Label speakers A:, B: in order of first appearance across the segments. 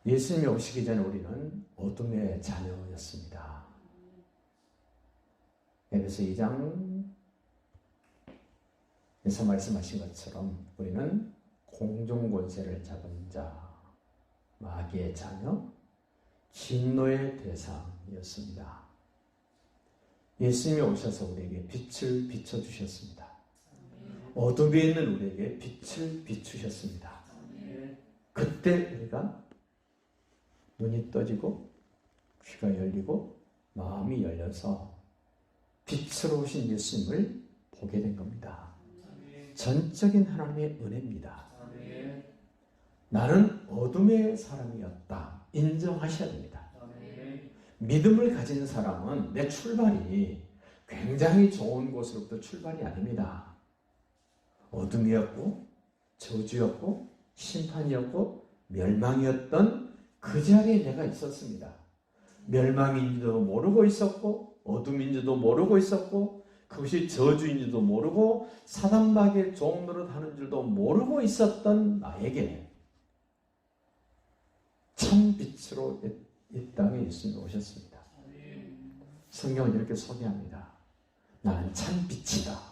A: 예수님이 오시기 전에 우리는 어둠의 자녀였습니다. 에베소 2장에서 말씀하신 것처럼 우리는 공중권세를 잡은 자, 마귀의 자녀, 진노의 대상이었습니다. 예수님이 오셔서 우리에게 빛을 비춰주셨습니다. 어둠에 있는 우리에게 빛을 비추셨습니다. 그때 우리가 눈이 떠지고 귀가 열리고 마음이 열려서 빛으로 오신 예수님을 보게 된 겁니다. 전적인 하나님의 은혜입니다. 나는 어둠의 사람이었다. 인정하셔야 됩니다. 믿음을 가진 사람은 내 출발이 굉장히 좋은 곳으로부터 출발이 아닙니다. 어둠이었고 저주였고 심판이었고 멸망이었던 그 자리에 내가 있었습니다. 멸망인지도 모르고 있었고 어둠인지도 모르고 있었고 그것이 저주인지도 모르고 사단마귀의 종노릇 하는 줄도 모르고 있었던 나에게 참 빛으로 이 땅에 예수님이 오셨습니다. 성경은 이렇게 소개합니다. 나는 참 빛이다.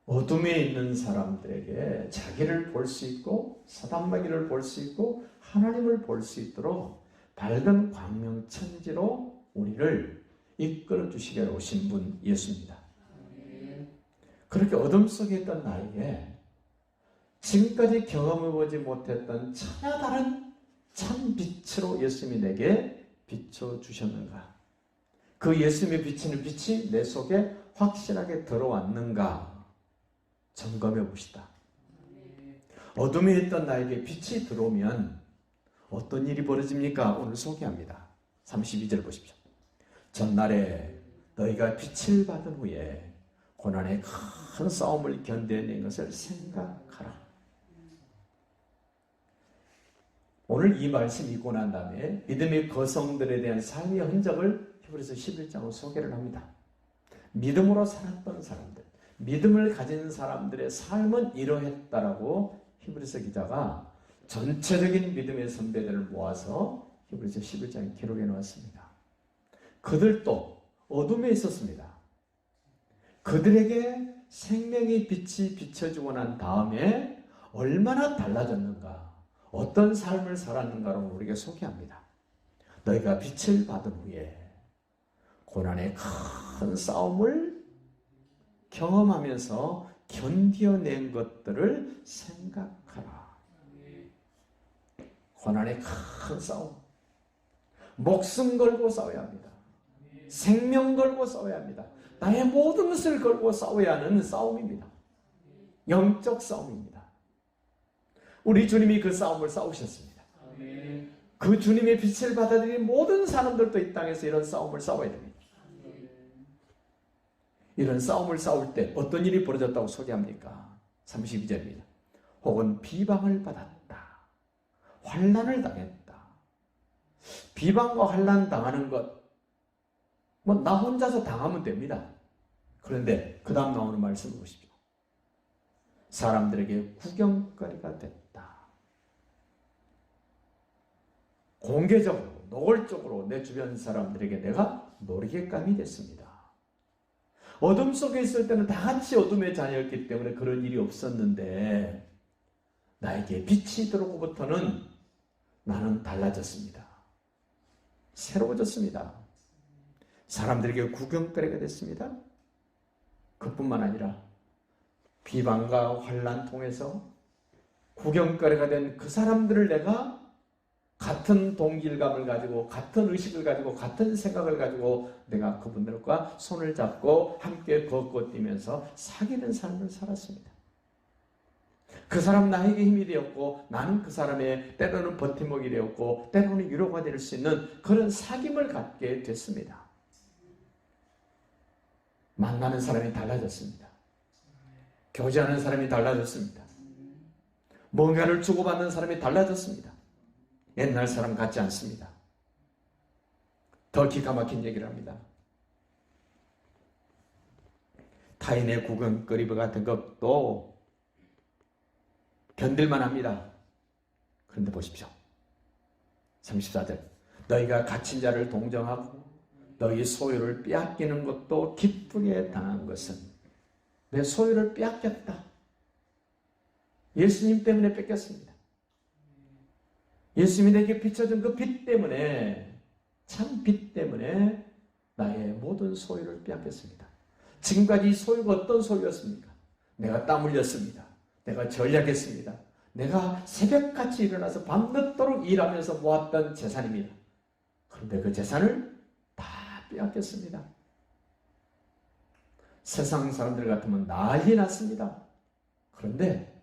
A: 어둠에 있는 사람들에게 자기를 볼 수 있고 사단마귀를 볼 수 있고 하나님을 볼 수 있도록 밝은 광명천지로 우리를 이끌어 주시게 오신 분 예수입니다. 그렇게 어둠 속에 있던 나에게 지금까지 경험해보지 못했던 전혀 다른 참 빛으로 예수님이 내게 비춰주셨는가? 그 예수님이 비치는 빛이 내 속에 확실하게 들어왔는가? 점검해 봅시다. 어둠에 있던 나에게 빛이 들어오면 어떤 일이 벌어집니까? 오늘 소개합니다. 32절 보십시오. 전날에 너희가 빛을 받은 후에 고난의 큰 싸움을 견뎌낸 것을 생각하라. 오늘 이 말씀 읽고 난 다음에 믿음의 거성들에 대한 삶의 흔적을 히브리서 11장으로 소개를 합니다. 믿음으로 살았던 사람들, 믿음을 가진 사람들의 삶은 이러했다라고 히브리서 기자가 전체적인 믿음의 선배들을 모아서 히브리서 11장에 기록해 놓았습니다. 그들도 어둠에 있었습니다. 그들에게 생명의 빛이 비춰주고 난 다음에 얼마나 달라졌는가, 어떤 삶을 살았는가를 우리에게 소개합니다. 너희가 빛을 받은 후에 고난의 큰 싸움을 경험하면서 견뎌낸 것들을 생각하라. 고난의 큰 싸움. 목숨 걸고 싸워야 합니다. 생명 걸고 싸워야 합니다. 나의 모든 것을 걸고 싸워야 하는 싸움입니다. 영적 싸움입니다. 우리 주님이 그 싸움을 싸우셨습니다. 그 주님의 빛을 받아들인 모든 사람들도 이 땅에서 이런 싸움을 싸워야 됩니다. 이런 싸움을 싸울 때 어떤 일이 벌어졌다고 소개합니까? 32절입니다. 혹은 비방을 받았다. 환난을 당했다. 비방과 환난 당하는 것, 나 혼자서 당하면 됩니다. 그런데 그 다음 나오는 말씀을 보십시오. 사람들에게 구경거리가 됐다. 공개적으로, 노골적으로 내 주변 사람들에게 내가 놀이개감이 됐습니다. 어둠 속에 있을 때는 다 같이 어둠의 자녀였기 때문에 그런 일이 없었는데 나에게 빛이 들어오고부터는 나는 달라졌습니다. 새로워졌습니다. 사람들에게 구경거리가 됐습니다. 그뿐만 아니라 비방과 환난 통해서 구경거리가 된 그 사람들을 내가 같은 동질감을 가지고 같은 의식을 가지고 같은 생각을 가지고 내가 그분들과 손을 잡고 함께 걷고 뛰면서 사귀는 삶을 살았습니다. 그 사람 나에게 힘이 되었고 나는 그 사람의 때로는 버팀목이 되었고 때로는 위로가 될 수 있는 그런 사귐을 갖게 됐습니다. 만나는 사람이 달라졌습니다. 교제하는 사람이 달라졌습니다. 뭔가를 주고받는 사람이 달라졌습니다. 옛날 사람 같지 않습니다. 더 기가 막힌 얘기를 합니다. 타인의 구경거리 같은 것도 견딜만 합니다. 그런데 보십시오. 34절. 너희가 갇힌 자를 동정하고 너희 소유를 빼앗기는 것도 기쁘게 당한 것은 내 소유를 빼앗겼다. 예수님 때문에 뺏겼습니다. 예수님이 내게 비춰준 그 빛 때문에, 참 빛 때문에 나의 모든 소유를 빼앗겼습니다. 지금까지 이 소유가 어떤 소유였습니까? 내가 땀 흘렸습니다. 내가 전략했습니다. 내가 새벽같이 일어나서 밤늦도록 일하면서 모았던 재산입니다. 그런데 그 재산을 다 빼앗겼습니다. 세상 사람들 같으면 난리 났습니다. 그런데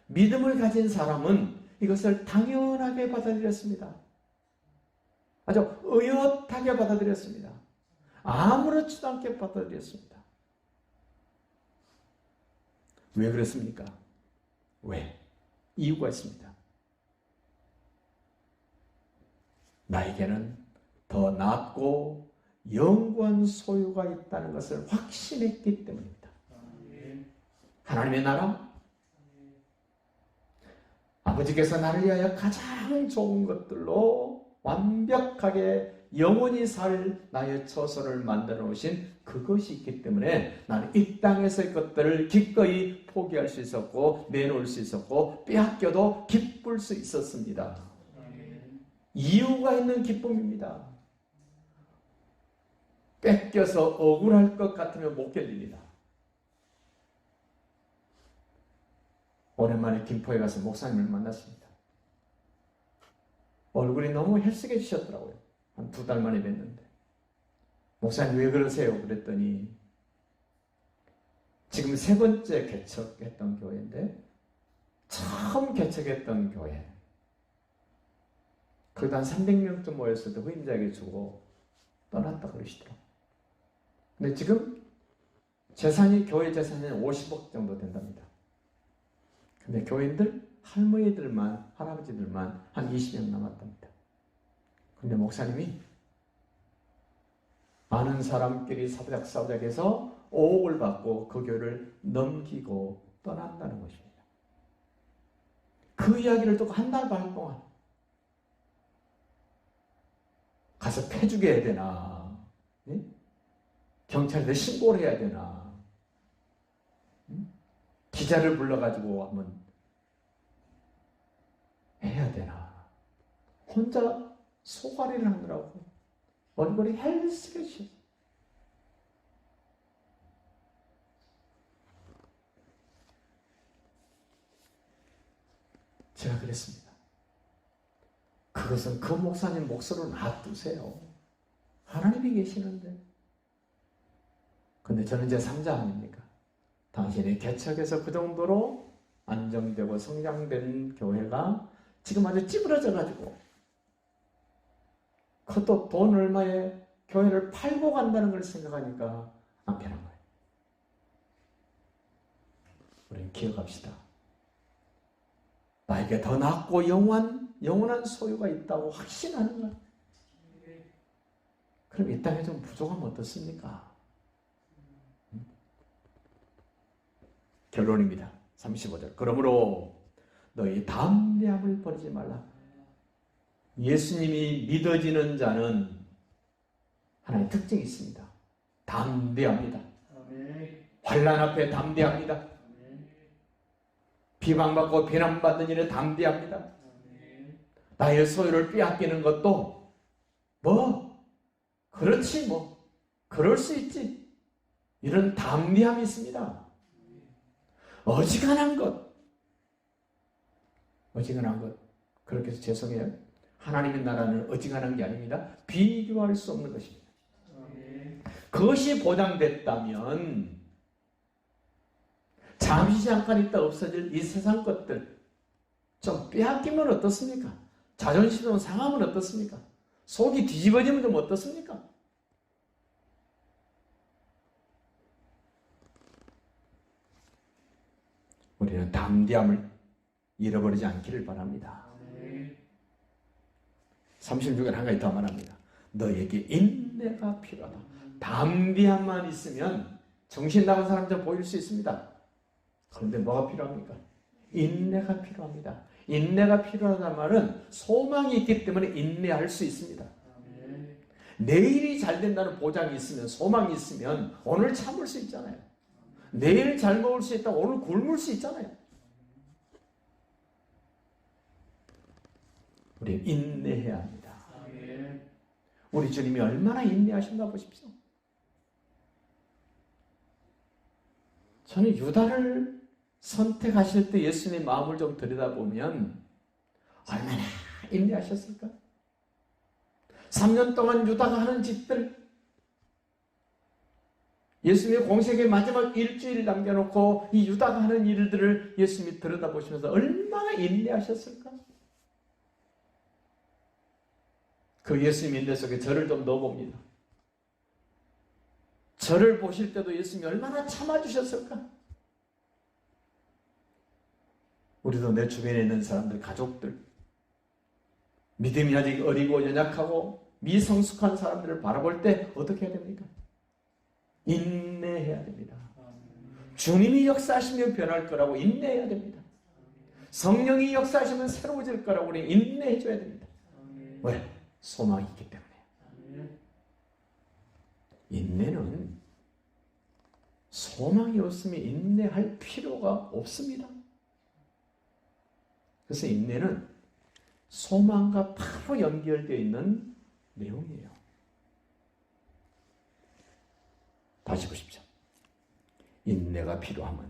A: 믿음을 가진 사람은 이것을 당연하게 받아들였습니다. 아주 의젓하게 받아들였습니다. 아무렇지도 않게 받아들였습니다. 왜 그랬습니까? 왜? 이유가 있습니다. 나에게는 더 낫고 영원한 소유가 있다는 것을 확신했기 때문입니다. 하나님의 나라, 아버지께서 나를 위하여 가장 좋은 것들로 완벽하게 영원히 살 나의 처소를 만들어 놓으신 그것이 있기 때문에 나는 이 땅에서의 것들을 기꺼이 포기할 수 있었고 내놓을 수 있었고 빼앗겨도 기쁠 수 있었습니다. 이유가 있는 기쁨입니다. 뺏겨서 억울할 것 같으면 못 견딥니다. 오랜만에 김포에 가서 목사님을 만났습니다. 얼굴이 너무 헬쓱해지셨더라고요. 한 2달 만에 뵀는데. 목사님 왜 그러세요? 그랬더니 지금 3번째 개척했던 교회인데 처음 개척했던 교회. 그래도 한 300명쯤 모였을 때 후임자에게 주고 떠났다 그러시더라고요. 근데 지금 재산이 교회 재산이 50억 정도 된답니다. 근데 교인들, 할머니들만, 할아버지들만 한 20명 남았답니다. 근데 목사님이 많은 사람끼리 사부작사부작 해서 5억을 받고 그 교회를 넘기고 떠난다는 것입니다. 그 이야기를 듣고 한 달 반 동안 가서 패주게 해야 되나? 네? 경찰에 신고를 해야 되나? 기자를 불러가지고 한번 해야 되나? 혼자 소가리를 하느라고 얼굴이 헬스케치. 제가 그랬습니다. 그것은 그 목사님 몫으로 놔두세요. 하나님이 계시는데. 근데 저는 이제 3자 아닙니까? 당신이 개척해서 그 정도로 안정되고 성장된 교회가 지금 아주 찌부러져가지고 그것도 돈 얼마에 교회를 팔고 간다는 걸 생각하니까 안 편한 거예요. 우리는 기억합시다. 나에게 더 낫고 영원한 소유가 있다고 확신하는 거예요. 그럼 이 땅에 좀 부족하면 어떻습니까? 결론입니다. 35절. 그러므로 너희 담대함을 버리지 말라. 예수님이 믿어지는 자는 하나의 특징이 있습니다. 담대합니다. 환난 앞에 담대합니다. 비방받고 비난받는 일에 담대합니다. 나의 소유를 빼앗기는 것도 그렇지 그럴 수 있지. 이런 담대함이 있습니다. 어지간한 것 그렇게 해서 죄송해요. 하나님의 나라는 어지간한 게 아닙니다. 비교할 수 없는 것입니다. 그것이 보장됐다면 잠시 잠깐 있다 없어질 이 세상 것들 좀 빼앗기면 어떻습니까? 자존심은 상하면 어떻습니까? 속이 뒤집어지면 좀 어떻습니까? 우리는 담대함을 잃어버리지 않기를 바랍니다. 36절 한 가지 더 말합니다. 너에게 인내가 필요하다. 담대함만 있으면 정신 나간 사람처럼 보일 수 있습니다. 그런데 뭐가 필요합니까? 인내가 필요합니다. 인내가 필요하다는 말은 소망이 있기 때문에 인내할 수 있습니다. 내일이 잘 된다는 보장이 있으면, 소망이 있으면 오늘 참을 수 있잖아요. 내일 잘 먹을 수 있다고 오늘 굶을 수 있잖아요. 우리 인내해야 합니다. 우리 주님이 얼마나 인내하셨나 보십시오. 저는 유다를 선택하실 때 예수님의 마음을 좀 들여다보면 얼마나 인내하셨을까? 3년 동안 유다가 하는 짓들, 예수님의 공생의 마지막 일주일 남겨놓고 이 유다가 하는 일들을 예수님이 들여다보시면서 얼마나 인내하셨을까? 그 예수님 인내 속에 저를 좀 넣어봅니다. 저를 보실 때도 예수님이 얼마나 참아주셨을까? 우리도 내 주변에 있는 사람들, 가족들, 믿음이 아직 어리고 연약하고 미성숙한 사람들을 바라볼 때 어떻게 해야 됩니까? 인내해야 됩니다. 주님이 역사하시면 변할 거라고 인내해야 됩니다. 성령이 역사하시면 새로워질 거라고 우리 인내해 줘야 됩니다. 왜? 소망이 있기 때문에. 인내는 소망이 없으면 인내할 필요가 없습니다. 그래서 인내는 소망과 바로 연결되어 있는 내용이에요. 다시 보십시오. 인내가 필요함은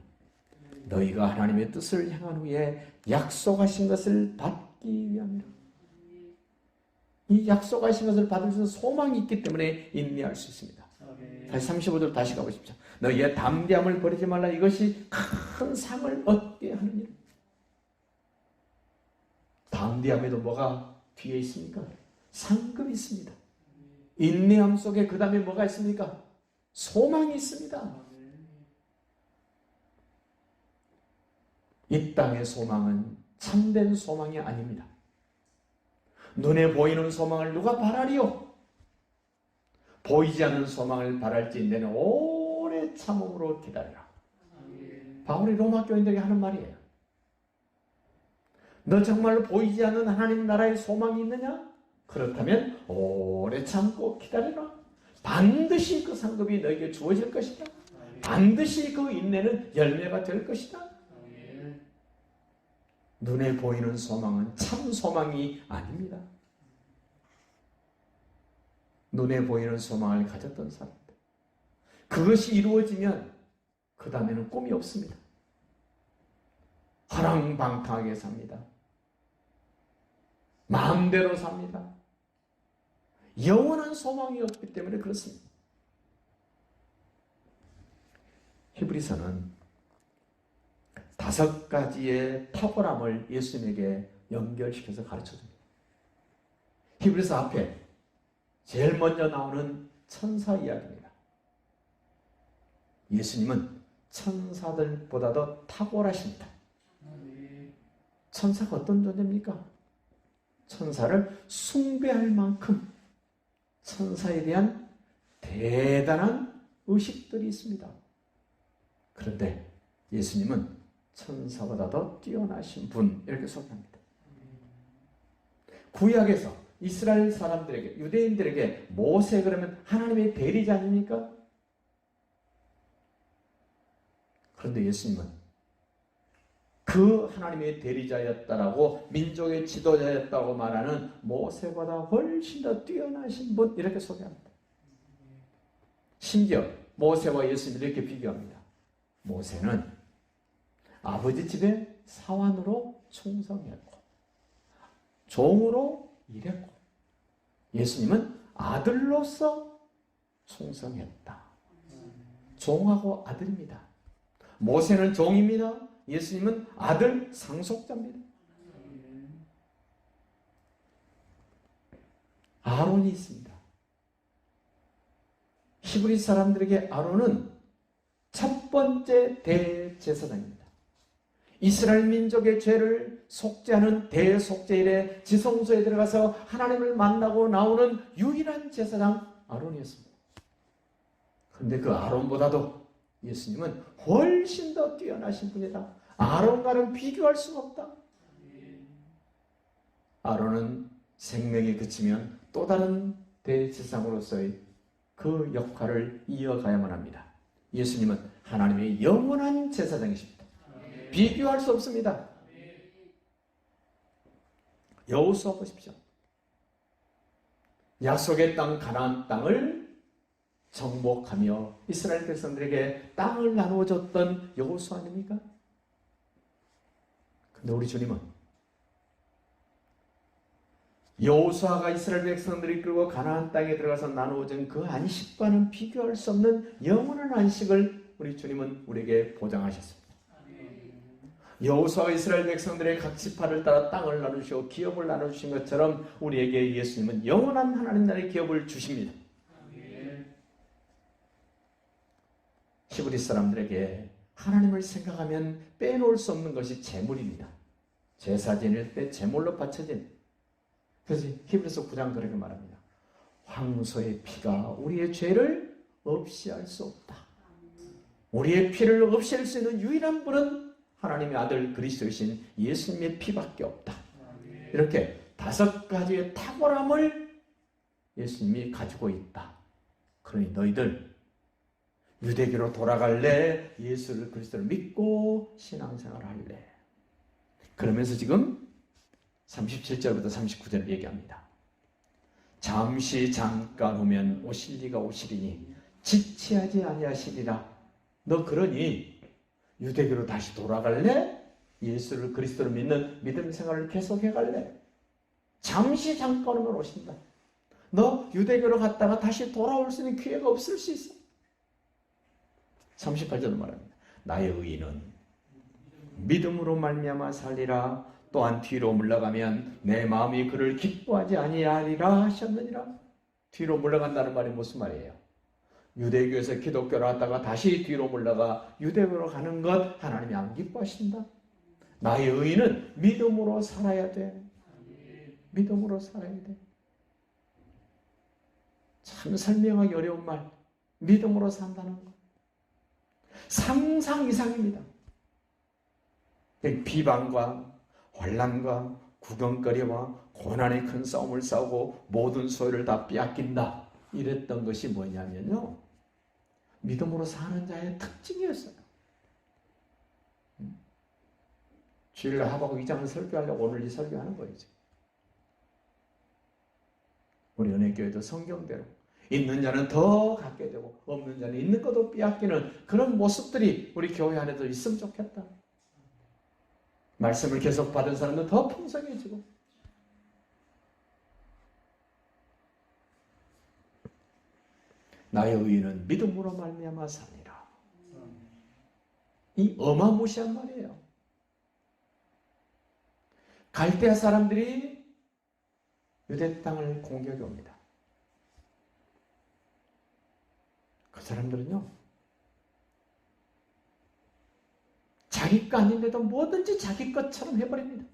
A: 너희가 하나님의 뜻을 행한 후에 약속하신 것을 받기 위함이라. 이 약속하신 것을 받을 수 있는 소망이 있기 때문에 인내할 수 있습니다. 다시 35절 다시 가보십시오. 너희의 담대함을 버리지 말라. 이것이 큰 상을 얻게 하는 일. 담대함에도 뭐가 뒤에 있습니까? 상급이 있습니다. 인내함 속에 그 다음에 뭐가 있습니까? 소망이 있습니다. 이 땅의 소망은 참된 소망이 아닙니다. 눈에 보이는 소망을 누가 바라리요? 보이지 않는 소망을 바랄지 내는 오래 참음으로 기다리라. 바울이 로마 교인들에게 하는 말이에요. 너 정말로 보이지 않는 하나님 나라의 소망이 있느냐? 그렇다면 오래 참고 기다리라. 반드시 그 상급이 너에게 주어질 것이다. 반드시 그 인내는 열매가 될 것이다. 눈에 보이는 소망은 참 소망이 아닙니다. 눈에 보이는 소망을 가졌던 사람들, 그것이 이루어지면 그 다음에는 꿈이 없습니다. 허랑방탕하게 삽니다. 마음대로 삽니다. 영원한 소망이 없기 때문에 그렇습니다. 히브리서는 5가지의 탁월함을 예수님에게 연결시켜서 가르쳐줍니다. 히브리서 앞에 제일 먼저 나오는 천사 이야기입니다. 예수님은 천사들보다도 탁월하십니다. 천사가 어떤 존재입니까? 천사를 숭배할 만큼 천사에 대한 대단한 의식들이 있습니다. 그런데 예수님은 천사보다도 뛰어나신 분, 이렇게 소개합니다. 구약에서 이스라엘 사람들에게, 유대인들에게 모세 그러면 하나님의 대리자 아닙니까? 그런데 예수님은 그 하나님의 대리자였다라고, 민족의 지도자였다고 말하는 모세보다 훨씬 더 뛰어나신 분, 이렇게 소개합니다. 심지어 모세와 예수님을 이렇게 비교합니다. 모세는 아버지 집에 사환으로 충성했고 종으로 일했고, 예수님은 아들로서 충성했다. 종하고 아들입니다. 모세는 종입니다. 예수님은 아들 상속자입니다. 아론이 있습니다. 히브리 사람들에게 아론은 첫 번째 대제사장입니다. 이스라엘 민족의 죄를 속죄하는 대속죄일에 지성소에 들어가서 하나님을 만나고 나오는 유일한 제사장 아론이었습니다. 그런데 그 아론보다도 예수님은 훨씬 더 뛰어나신 분이다. 아론과는 비교할 수가 없다. 아론은 생명이 그치면 또 다른 대제사장으로서의 그 역할을 이어가야만 합니다. 예수님은 하나님의 영원한 제사장이십니다. 비교할 수 없습니다. 여호수아 보십시오. 약속의 땅 가나안 땅을 정복하며 이스라엘 백성들에게 땅을 나누어줬던 여호수아 아닙니까? 근데 우리 주님은 여호수아가 이스라엘 백성들이 끌고 가나안 땅에 들어가서 나누어진 그 안식과는 비교할 수 없는 영원한 안식을 우리 주님은 우리에게 보장하셨습니다. 여호수아가 이스라엘 백성들의 각 지파를 따라 땅을 나누시고 기업을 나눠주신 것처럼 우리에게 예수님은 영원한 하나님 나라의 기업을 주십니다. 히브리 사람들에게 하나님을 생각하면 빼놓을 수 없는 것이 제물입니다. 제사 지낼 때 제물로 바쳐진. 그래서 히브리서 9장 그렇게 말합니다. 황소의 피가 우리의 죄를 없이할 수 없다. 우리의 피를 없앨 수 있는 유일한 분은 하나님의 아들 그리스도이신 예수님의 피밖에 없다. 이렇게 5가지의 탁월함을 예수님이 가지고 있다. 그러니 너희들 유대교로 돌아갈래? 예수를 그리스도를 믿고 신앙생활을 할래? 그러면서 지금 37절부터 39절 얘기합니다. 잠시 잠깐 오면 오실 리가 오시리니 지체하지 아니하시리라. 너 그러니 유대교로 다시 돌아갈래? 예수를 그리스도를 믿는 믿음 생활을 계속해 갈래? 잠시 잠깐 오면 오신다. 너 유대교로 갔다가 다시 돌아올 수 있는 기회가 없을 수 있어. 38절로 말합니다. 나의 의인은 믿음으로 말미암아 살리라. 또한 뒤로 물러가면 내 마음이 그를 기뻐하지 아니하리라 하셨느니라. 뒤로 물러간다는 말이 무슨 말이에요? 유대교에서 기독교로 왔다가 다시 뒤로 물러가 유대교로 가는 것 하나님이 안 기뻐하신다. 나의 의인은 믿음으로 살아야 돼. 믿음으로 살아야 돼. 참 설명하기 어려운 말. 믿음으로 산다는 것. 상상 이상입니다. 비방과 환난과 구경거리와 고난의 큰 싸움을 싸우고 모든 소유를 다 빼앗긴다. 이랬던 것이 뭐냐면요. 믿음으로 사는 자의 특징이었어요. 주일날 하박국 2장을 설교하려고 오늘 이 설교하는 거예요. 우리 은혜교회도 성경대로 있는 자는 더 갖게 되고 없는 자는 있는 것도 빼앗기는 그런 모습들이 우리 교회 안에도 있으면 좋겠다. 말씀을 계속 받은 사람은 더 풍성해지고 나의 의인은 믿음으로 말미암아 사니라. 이 어마무시한 말이에요. 갈대아 사람들이 유대 땅을 공격해 옵니다. 그 사람들은요, 자기 거 아닌데도 뭐든지 자기 것처럼 해버립니다.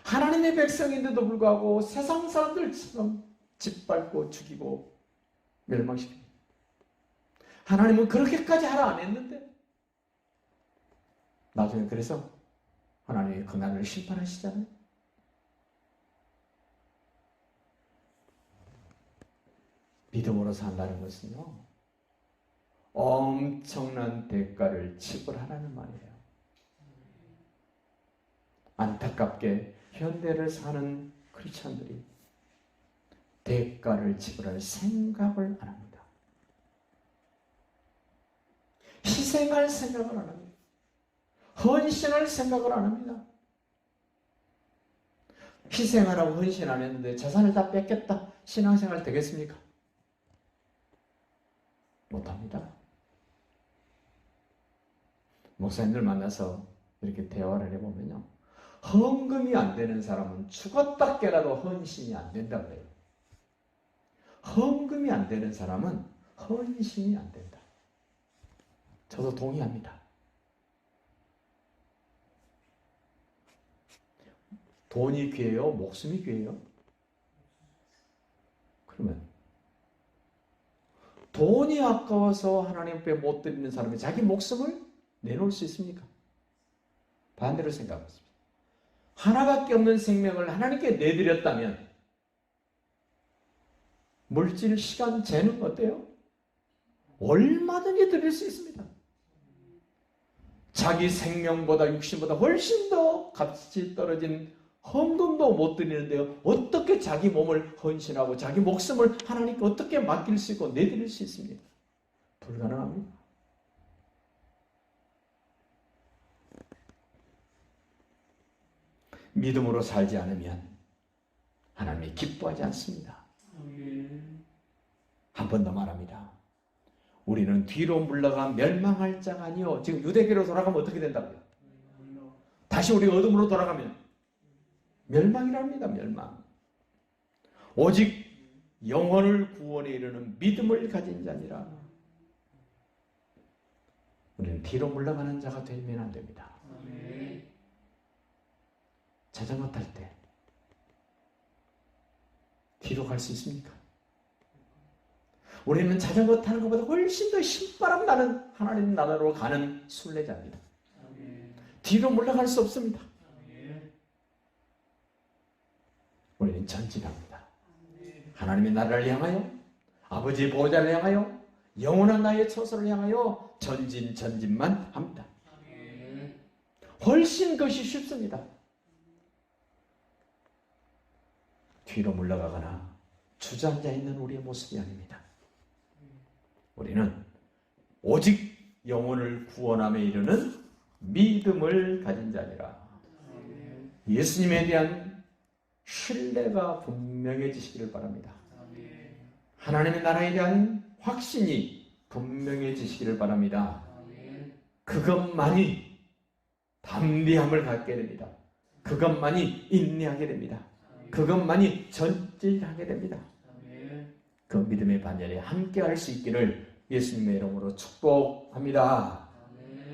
A: 하나님의 백성인데도 불구하고 세상 사람들처럼 짓밟고 죽이고 멸망시킵니다. 하나님은 그렇게까지 하라 안 했는데 나중에 그래서 하나님이 그날을 심판하시잖아요. 믿음으로 산다는 것은요, 엄청난 대가를 지불하라는 말이에요. 안타깝게 현대를 사는 크리스천들이 대가를 지불할 생각을 안 합니다. 희생할 생각을 안 합니다. 헌신할 생각을 안 합니다. 희생하라고 헌신 안 했는데 재산을 다 뺏겠다. 신앙생활 되겠습니까? 못합니다. 목사님들 만나서 이렇게 대화를 해보면요, 헌금이 안 되는 사람은 죽었다 깨라도 헌신이 안 된다 그래요. 헌금이 안 되는 사람은 헌신이 안 된다. 저도 동의합니다. 돈이 귀해요? 목숨이 귀해요? 그러면 돈이 아까워서 하나님 앞에 못 드리는 사람이 자기 목숨을 내놓을 수 있습니까? 반대로 생각하겠습니다. 하나밖에 없는 생명을 하나님께 내드렸다면 물질, 시간, 재능 어때요? 얼마든지 드릴 수 있습니다. 자기 생명보다 육신보다 훨씬 더 값이 떨어진 헌금도 못 드리는데요. 어떻게 자기 몸을 헌신하고 자기 목숨을 하나님께 어떻게 맡길 수 있고 내드릴 수 있습니까? 불가능합니다. 믿음으로 살지 않으면 하나님이 기뻐하지 않습니다. 한 번 더 말합니다. 우리는 뒤로 물러가 멸망할 자가 아니요. 지금 유대계로 돌아가면 어떻게 된다고요? 다시 우리가 어둠으로 돌아가면 멸망이랍니다. 멸망. 오직 영혼을 구원에 이르는 믿음을 가진 자니라. 우리는 뒤로 물러가는 자가 되면 안 됩니다. 자전거 탈 때 뒤로 갈 수 있습니까? 우리는 자전거 타는 것보다 훨씬 더 신바람 나는 하나님 나라로 가는 순례자입니다. 뒤로 물러갈 수 없습니다. 우리는 전진합니다. 하나님의 나라를 향하여, 아버지의 보호자를 향하여, 영원한 나의 처소를 향하여 전진만 합니다. 훨씬 그것이 쉽습니다. 뒤로 물러가거나 주저앉아 있는 우리의 모습이 아닙니다. 우리는 오직 영혼을 구원함에 이르는 믿음을 가진 자니라. 예수님에 대한 신뢰가 분명해지시기를 바랍니다. 하나님의 나라에 대한 확신이 분명해지시기를 바랍니다. 그것만이 담대함을 갖게 됩니다. 그것만이 인내하게 됩니다. 그것만이 전진하게 됩니다. 그 믿음의 반열에 함께 할 수 있기를 예수님의 이름으로 축복합니다.